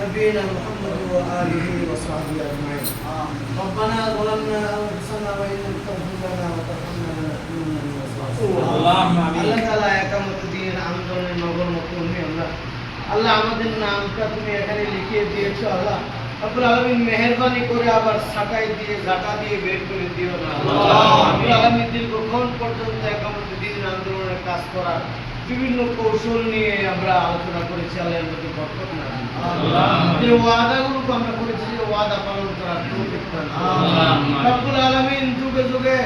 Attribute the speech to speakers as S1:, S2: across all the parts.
S1: نبينا محمد وآله وصحبه أجمعين. ربنا ظلمنا أنفسنا وإن لم تغفر لنا وترحمنا لنكونن من الخاسرين. اللهم آمين. আল্লাহ তাআলা একামতুদ্দিন আন্দোলনের নগর মুক্তি আল্লাহ আল্লাহ আমাদের নামটা তুমি এখানে লিখিয়ে দিয়েছো আল্লাহ রব্বুল আলামিন মেহেরবানি করে আবার সাকাই দিয়ে জাকা দিয়ে বের করে দিও না আল্লাহ রব্বুল আলামিন দীর্ঘক্ষণ পর্যন্ত একামতুদ্দিন আন্দোলনের কাজ করা বিভিন্ন কৌশল নিয়ে আমরা আলোচনা করেছি আল্লাহর প্রতি বরকত না আল্লাহ যে ওয়াদাগুলো আমরা করেছি যে ওয়াদা পালন করার তৌফিক দান আল্লাহ রব্বুল আলামিন যুগে যুগে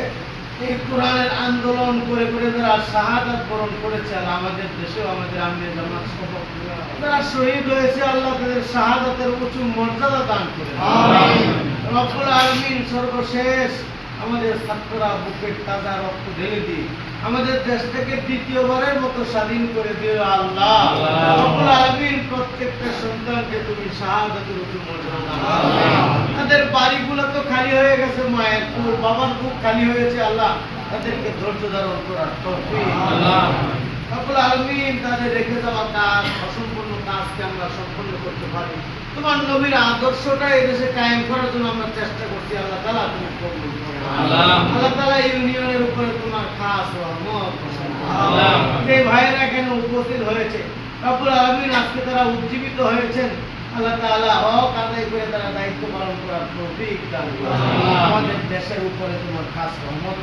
S1: এই কোরআনের আন্দোলন করে করে যারা শাহাদাত বরণ করেছে আমাদের দেশেও আমাদের আমির জামাত সহ যারা শহীদ হয়েছে আল্লাহ তাদের শাহাদাতের উঁচু মর্যাদা দান করে আমিন রব্বুল আলামিন সর্বশেষ আমাদের ছাত্ররা বুকের তাজা রক্ত ঢেলে দিয়ে আমাদের দেশটাকে দ্বিতীয়বারের মতো স্বাধীন করে দিও আল্লাহ রব্বুল আলামিন প্রত্যেকটা সন্তানকে তুমি শাহাদাতের উঁচু মর্যাদা দান আমিন তাদের বাড়িগুলো তো খালি হয়ে গেছে মায়ের কুল বাবার বুক খালি হয়েছে আল্লাহ তাদেরকে ধৈর্য ধারণ করার তৌফিক আল্লাহ রব্বুল আলামিন তাদের রেখে যাওয়া কাজ অসম্পূর্ণ কাজকে আমরা সম্পূর্ণ করতে পারি তোমার নবীর আদর্শটা এই দেশে কায়েম করার জন্য আমরা চেষ্টা করছি আল্লাহ তাআলা তুমি কবুল করো আল্লাহ তাআলা ইউনিয়নের উপরে তোমার খাস রহমত আল্লাহ যে ভাইরা এখানে উপস্থিত হয়েছে রব্বুল আলামিন আজকে তারা উজ্জীবিত হয়েছেন আল্লাহ তাআলা হক আদায় করে তারা দায়িত্ব পালন করার তৌফিক দান করুন আমাদের দেশের উপরে তোমার খাস রহমত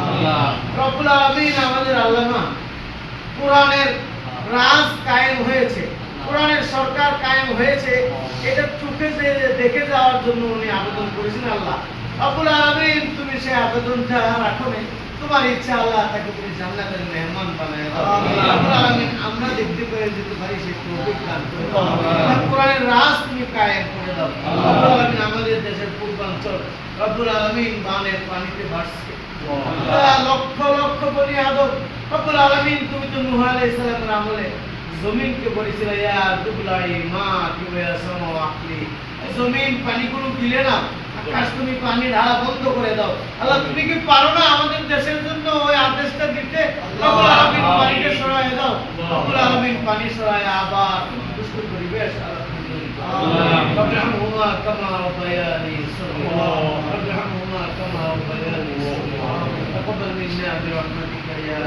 S1: আল্লাহ রব্বুল আলামিন আমাদের আল্লামা কোরআনের রাজ কায়েম হয়েছে কোরআনের সরকার কায়েম হয়েছে এটা চোখে দেখে যাওয়ার জন্য উনি আবেদন করেছেন আল্লাহ রব্বুল আলামিন তুমি সেই আবেদনটা রাখো না তোমার ইচ্ছা আল্লাহ তাকে তুমি জান্নাতের মেহমান বানায় দাও রব্বুল আলামিন আমরা দেখতে পেয়ে যেতে পারি সেই তৌফিক দান করে দাও কোরআনের রাজ তুমি কায়েম করে দাও রব্বুল আলামিন আমাদের দেশের পূর্বাঞ্চল রব্বুল আলামিন বানের পানিতে ভাসছে লক্ষ লক্ষ বনি আদম রব্বুল আলামিন তুমি তো নূহ আলাইহিস সালামের আমলে জমিনকে বলেছিলে ইয়া দুবলাই মা কি ওয়া সামা আকলি জমিন পানিগুলো দিলে না আকাশ তুমি পানি ঢালা বন্ধ করে দাও আল্লাহ তুমি কি পারো না আমাদের দেশের জন্য ওই আদেশটা দিতে রব্বুল আলামিন পানিকে সরায় দাও রব্বুল আলামিন পানি সরায় আবার দুষ্ট পরিবেশ আল্লাহ রব্বিরহামহুমা কামা রাব্বায়ানি সগীরা রব্বিরহামহুমা কামা রাব্বায়ানি সগীরা তাকাব্বাল মিন্না বিরহমাতিকা ইয়া